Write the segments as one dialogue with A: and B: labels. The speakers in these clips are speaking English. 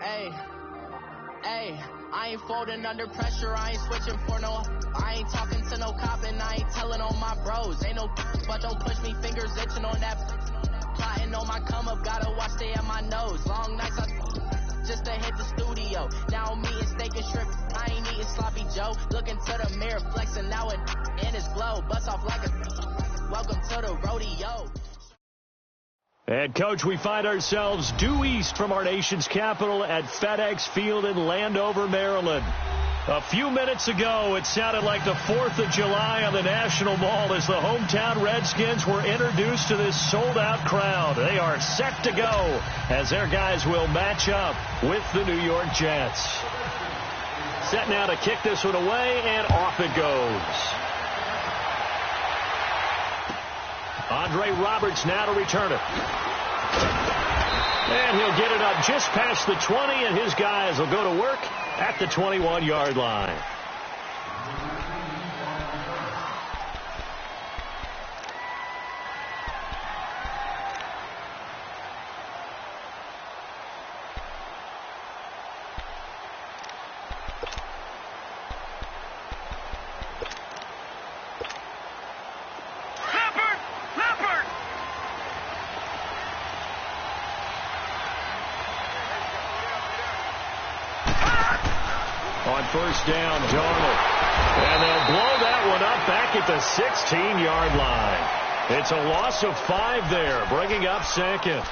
A: Hey, hey, I ain't folding under pressure, I ain't switching for no. I ain't talking to no cop and I ain't telling on my bros. Ain't no but don't push me, fingers itching on that. Plotting on my come up, gotta watch stay at my nose. Long nights just to hit the studio. Now I'm eating steak and shrimp, I ain't eating sloppy Joe. Looking to the mirror, flexing now and in his glow. Bust off like a welcome to the rodeo.
B: And, Coach, we find ourselves due east from our nation's capital at FedEx Field in Landover, Maryland. A few minutes ago, it sounded like the 4th of July on the National Mall as the hometown Redskins were introduced to this sold-out crowd. They are set to go as their guys will match up with the New York Jets. Set now to kick this one away, and off it goes. Andre Roberts now to return it. And he'll get it up just past the 20, and his guys will go to work at the 21-yard line. On first down, Darnold. And they'll blow that one up back at the 16-yard line. It's a loss of 5 there, bringing up second.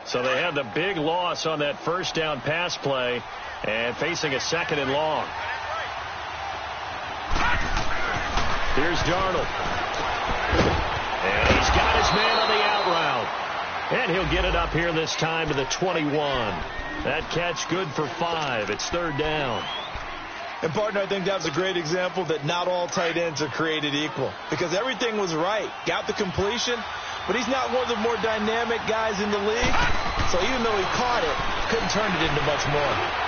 B: So they had the big loss on that first down pass play and facing a second and long. Here's Darnold. And he's got his man on the out route. And he'll get it up here this time to the 21. That catch good for 5. It's third down.
C: And, partner, I think that was a great example that not all tight ends are created equal. Because everything was right. Got the completion, but he's not one of the more dynamic guys in the league. So even though he caught it, couldn't turn it into much more.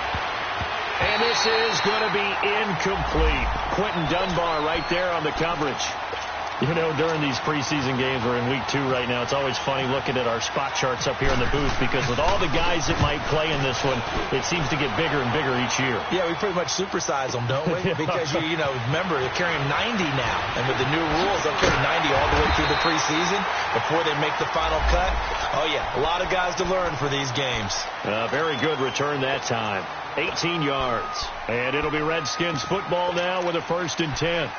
B: And this is going to be incomplete. Quentin Dunbar right there on the coverage. You know, during these preseason games, we're in week 2 right now. It's always funny looking at our spot charts up here in the booth because with all the guys that might play in this one, it seems to get bigger and bigger each year.
C: Yeah, we pretty much supersize them, don't we? Because, you know, remember, they're carrying 90 now. And with the new rules, they'll carry 90 all the way through the preseason before they make the final cut. Oh, yeah, a lot of guys to learn for these games.
B: Very good return that time. 18 yards. And it'll be Redskins football now with a 1st and 10.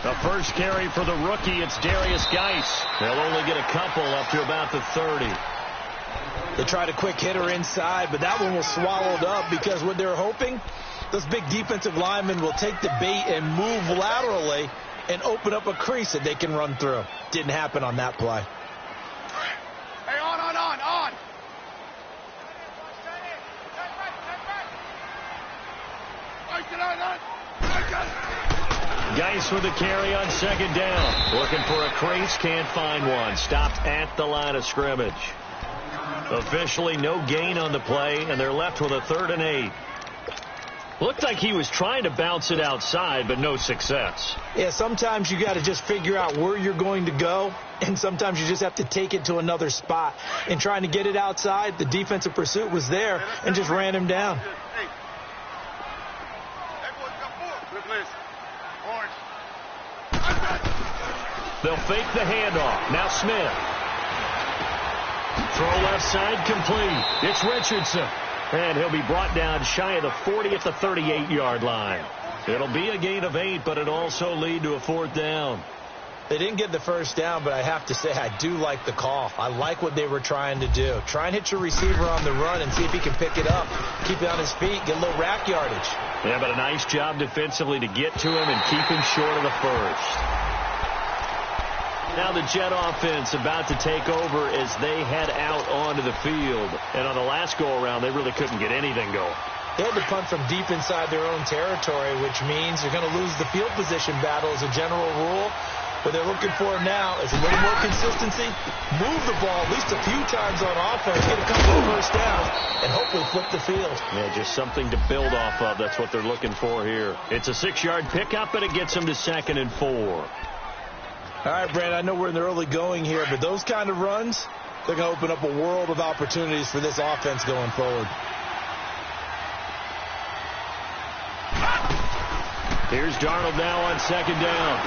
B: The first carry for the rookie, it's Darius Geis. They'll only get a couple up to about the 30.
C: They tried a quick hitter inside, but that one was swallowed up because what they're hoping, those big defensive linemen will take the bait and move laterally and open up a crease that they can run through. Didn't happen on that play.
D: Hey, on.
B: Geis with a carry on second down. Looking for a crease, can't find one. Stopped at the line of scrimmage. Officially no gain on the play, and they're left with a 3rd and 8. Looked like he was trying to bounce it outside, but no success.
C: Yeah, sometimes you got to just figure out where you're going to go, and sometimes you just have to take it to another spot. And trying to get it outside, the defensive pursuit was there and just ran him down.
B: They'll fake the handoff. Now Smith. Throw left side complete. It's Richardson. And he'll be brought down shy of the 40 at the 38-yard line. It'll be a gain of 8, but it'll also lead to a 4th down.
C: They didn't get the first down, but I have to say I do like the call. I like what they were trying to do. Try and hit your receiver on the run and see if he can pick it up, keep it on his feet, get a little rack yardage.
B: Yeah, but a nice job defensively to get to him and keep him short of the first. Now the Jet offense about to take over as they head out onto the field. And on the last go-around, they really couldn't get anything going.
C: They had to punt from deep inside their own territory, which means you're going to lose the field position battle as a general rule. What they're looking for now is a little more consistency, move the ball at least a few times on offense, get a couple of first downs, and hopefully flip the field.
B: Yeah, just something to build off of. That's what they're looking for here. It's a 6-yard pickup, and it gets them to 2nd and 4.
C: All right, Brandon, I know we're in the early going here, but those kind of runs, they're going to open up a world of opportunities for this offense going forward.
B: Here's Darnold now on 2nd down.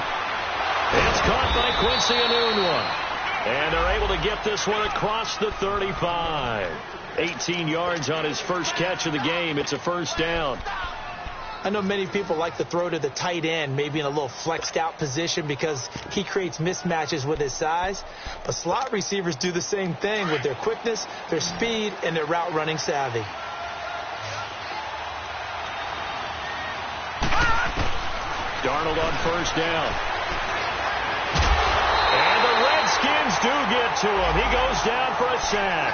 B: It's caught by Quincy Enunwa. And they're able to get this one across the 35. 18 yards on his first catch of the game. It's a first down.
C: I know many people like to throw to the tight end, maybe in a little flexed out position because he creates mismatches with his size. But slot receivers do the same thing with their quickness, their speed, and their route running savvy.
B: Darnold on first down. And the Redskins do get to him. He goes down for a sack.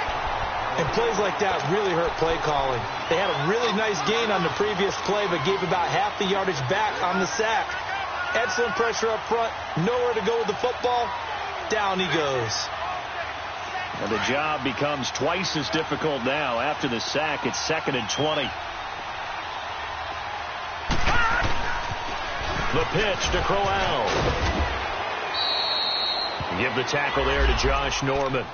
C: And plays like that really hurt play calling. They had a really nice gain on the previous play, but gave about half the yardage back on the sack. Excellent pressure up front. Nowhere to go with the football. Down he goes.
B: And the job becomes twice as difficult now. After the sack, it's 2nd and 20. The pitch to Crowell. Give the tackle there to Josh Norman.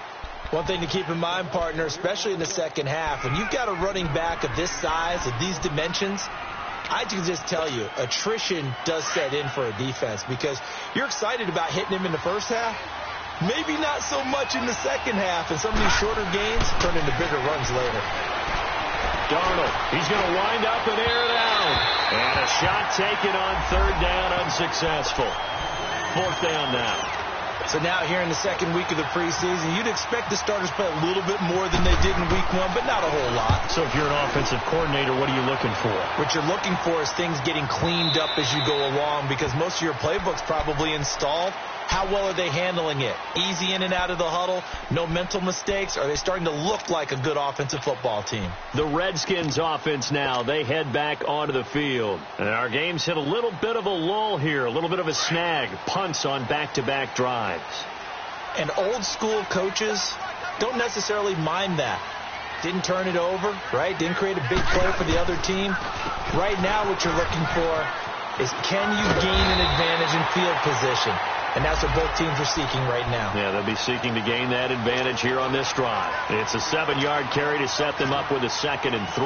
C: One thing to keep in mind, partner, especially in the second half, when you've got a running back of this size, of these dimensions, I can just tell you, attrition does set in for a defense because you're excited about hitting him in the first half. Maybe not so much in the second half, and some of these shorter gains turn into bigger runs later.
B: Darnold, he's going to wind up and air it out. And a shot taken on 3rd down, unsuccessful. 4th down now.
C: So now here in the second week of the preseason, you'd expect the starters play a little bit more than they did in week 1, but not a whole lot.
B: So if you're an offensive coordinator, what are you looking for?
C: What you're looking for is things getting cleaned up as you go along because most of your playbook's probably installed. How well are they handling it? Easy in and out of the huddle? No mental mistakes? Are they starting to look like a good offensive football team?
B: The Redskins offense now. They head back onto the field. And our game's hit a little bit of a lull here. A little bit of a snag. Punts on back-to-back drives.
C: And old school coaches don't necessarily mind that. Didn't turn it over, right? Didn't create a big play for the other team. Right now what you're looking for is can you gain an advantage in field position? And that's what both teams are seeking right now.
B: Yeah, they'll be seeking to gain that advantage here on this drive. It's a 7-yard carry to set them up with a 2nd and 3.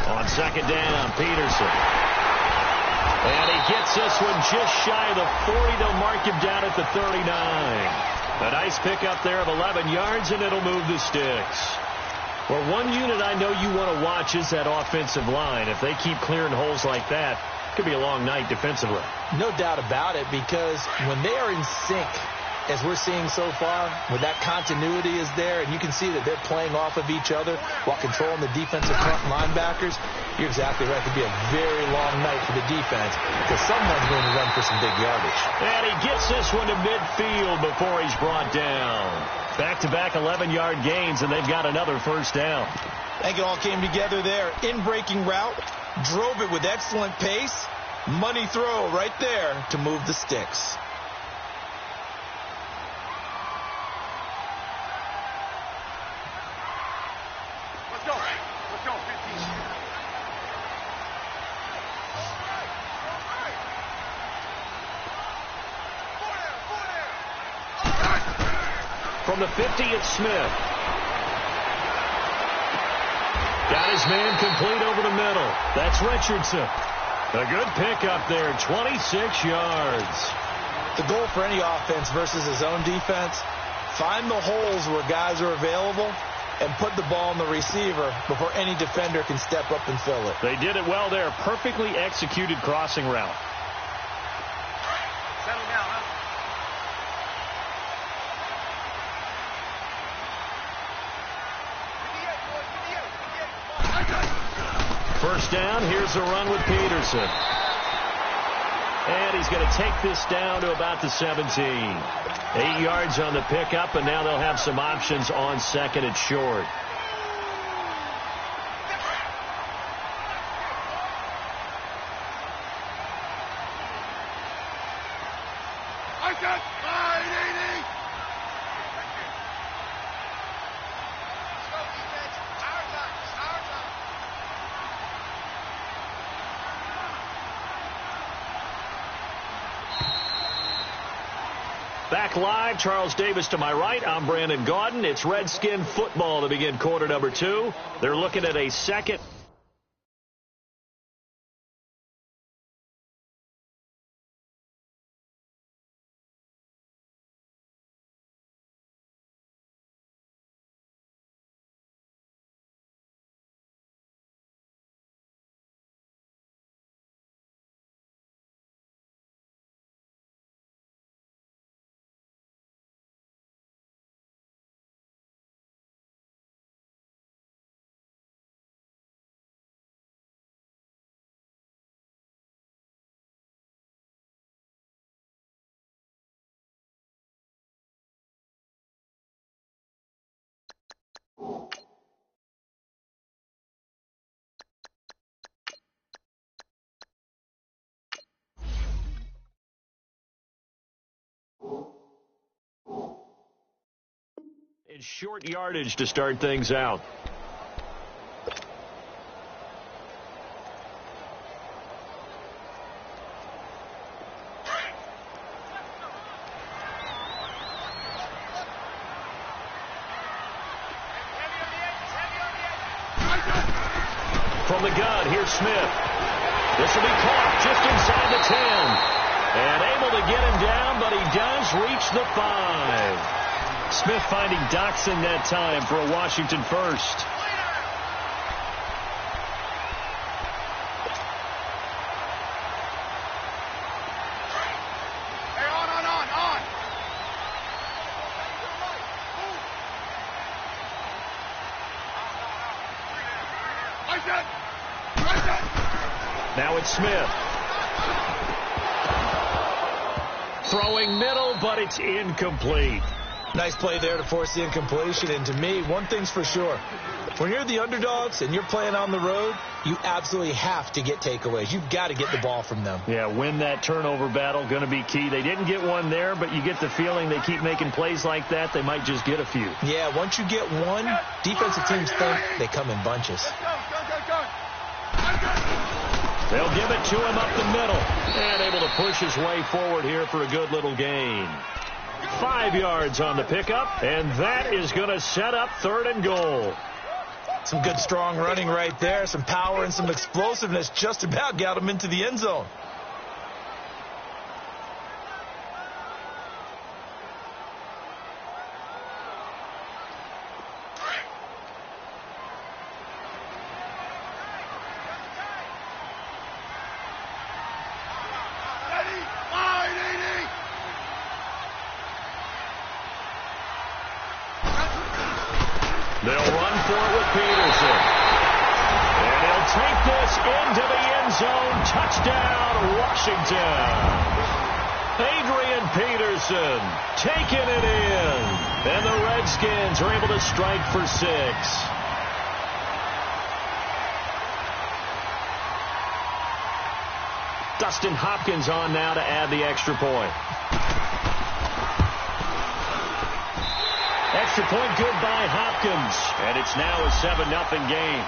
B: On 2nd down, Peterson. And he gets this one just shy of the 40. They'll mark him down at the 39. A nice pickup there of 11 yards, and it'll move the sticks. Well, one unit I know you want to watch is that offensive line. If they keep clearing holes like that, it could be a long night defensively.
C: No doubt about it, because when they are in sync, as we're seeing so far, when that continuity is there, and you can see that they're playing off of each other while controlling the defensive front linebackers, you're exactly right. It could be a very long night for the defense because someone's going to run for some big yardage.
B: And he gets this one to midfield before he's brought down. Back-to-back 11-yard gains, and they've got another first down.
C: I think it all came together there. In-breaking route, drove it with excellent pace. Money throw right there to move the sticks.
B: From the 50, it's Smith. Got his man complete over the middle. That's Richardson. A good pickup there, 26 yards.
C: The goal for any offense versus his own defense, find the holes where guys are available and put the ball on the receiver before any defender can step up and fill it.
B: They did it well there. Perfectly executed crossing route.
D: Settle down, huh?
B: First down, here's a run with Peterson. And he's going to take this down to about the 17. 8 yards on the pickup, and now they'll have some options on second and short. Back live, Charles Davis to my right. I'm Brandon Gaudin. It's Redskin football to begin quarter number 2. They're looking at a second. In short yardage to start things out. From the gun, here's Smith. This will be caught just inside the 10. And able to get him down, but he does reach the 5. Smith finding Doxson that time for a Washington first.
D: Hey, on.
B: Now it's Smith. Throwing middle, but it's incomplete.
C: Nice play there to force the incompletion. And to me, one thing's for sure. When you're the underdogs and you're playing on the road, you absolutely have to get takeaways. You've got to get the ball from them.
B: Yeah, win that turnover battle, going to be key. They didn't get one there, but you get the feeling they keep making plays like that, they might just get a few.
C: Yeah, once you get one, defensive teams think they come in bunches.
B: They'll give it to him up the middle. And able to push his way forward here for a good little gain. 5 yards on the pickup, and that is going to set up 3rd and goal.
C: Some good strong running right there. Some power and some explosiveness just about got him into the end zone.
B: They'll run for it with Peterson. And he'll take this into the end zone. Touchdown, Washington. Adrian Peterson taking it in. And the Redskins are able to strike for 6. Dustin Hopkins on now to add the extra point. Extra point good by Hopkins. And it's now a 7-0 game.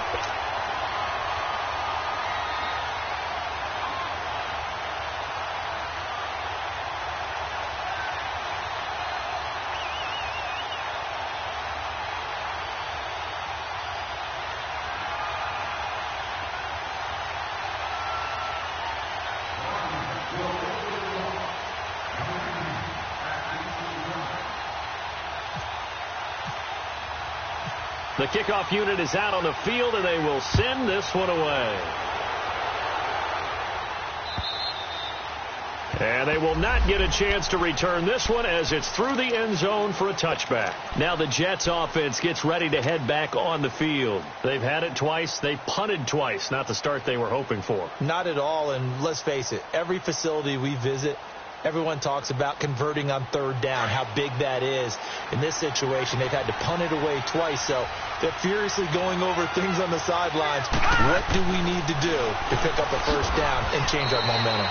B: The kickoff unit is out on the field, and they will send this one away. And they will not get a chance to return this one as it's through the end zone for a touchback. Now the Jets offense gets ready to head back on the field. They've had it twice. They punted twice. Not the start they were hoping for.
C: Not at all, and let's face it, every facility we visit, everyone talks about converting on third down, how big that is. In this situation, they've had to punt it away twice, so they're furiously going over things on the sidelines. What do we need to do to pick up a first down and change our momentum?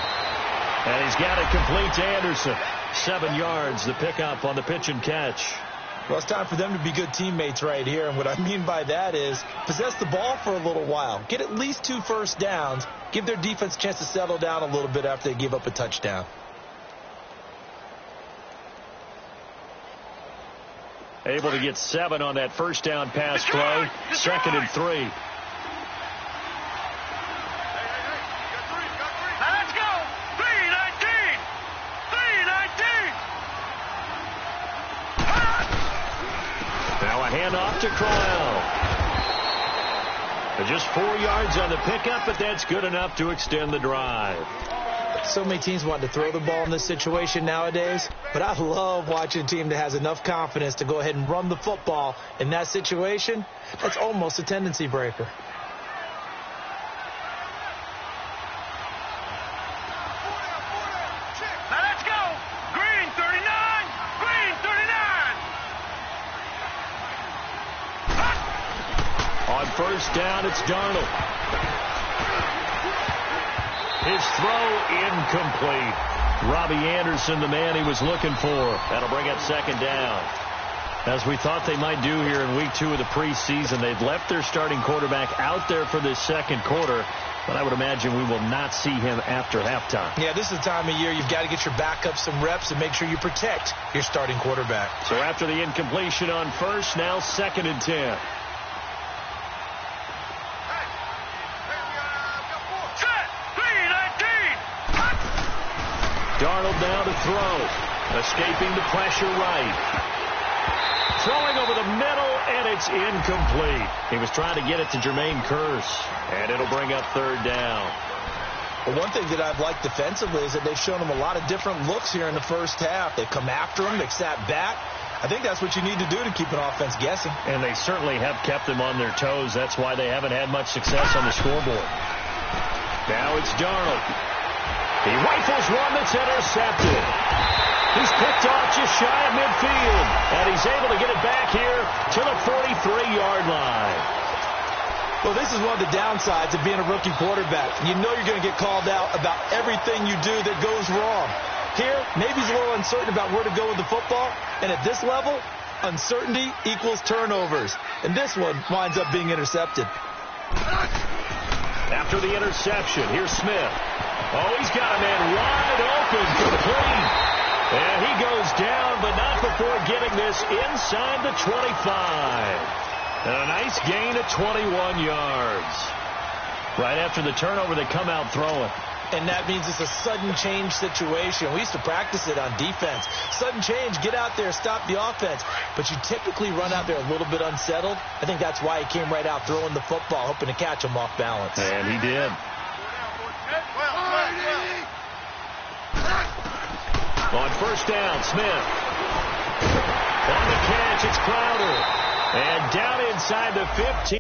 B: And he's got it complete to Anderson. 7 yards, the pickup on the pitch and catch.
C: Well, it's time for them to be good teammates right here, and what I mean by that is possess the ball for a little while. Get at least 2 first downs. Give their defense a chance to settle down a little bit after they give up a touchdown.
B: Able to get 7 on that first down pass play. 2nd and 3.
D: Let's go! 319! 319!
B: Now a handoff to Crowell. Just 4 yards on the pickup, but that's good enough to extend the drive.
C: So many teams want to throw the ball in this situation nowadays, but I love watching a team that has enough confidence to go ahead and run the football in that situation. That's almost a tendency breaker.
D: Now let's go! Green 39! Green 39!
B: On first down, it's Darnold. His throw incomplete. Robbie Anderson, the man he was looking for. That'll bring up 2nd down. As we thought they might do here in week 2 of the preseason, they've left their starting quarterback out there for this second quarter, but I would imagine we will not see him after halftime.
C: Yeah, this is the time of year you've got to get your backup some reps and make sure you protect your starting quarterback.
B: So after the incompletion on first, now 2nd and 10. Darnold now to throw. Escaping the pressure right. Throwing over the middle, and it's incomplete. He was trying to get it to Jermaine Kearse, and it'll bring up 3rd down.
C: Well, one thing that I've liked defensively is that they've shown him a lot of different looks here in the first half. They've come after him. They've sat back. I think that's what you need to do to keep an offense guessing.
B: And they certainly have kept them on their toes. That's why they haven't had much success on the scoreboard. Now it's Darnold. He rifles one that's intercepted. He's picked off just shy of midfield, and he's able to get it back here to the 43-yard line.
C: Well, this is one of the downsides of being a rookie quarterback. You know you're going to get called out about everything you do that goes wrong. Here, maybe he's a little uncertain about where to go with the football, and at this level, uncertainty equals turnovers. And this one winds up being intercepted.
B: After the interception, here's Smith. Oh, he's got a man wide open, complete. And he goes down, but not before getting this inside the 25. And a nice gain of 21 yards. Right after the turnover, they come out throwing.
C: And that means it's a sudden change situation. We used to practice it on defense. Sudden change, get out there, stop the offense. But you typically run out there a little bit unsettled. I think that's why he came right out throwing the football, hoping to catch him off balance.
B: And he did. On first down, Smith. On the catch, it's Crowder. And down inside the 15.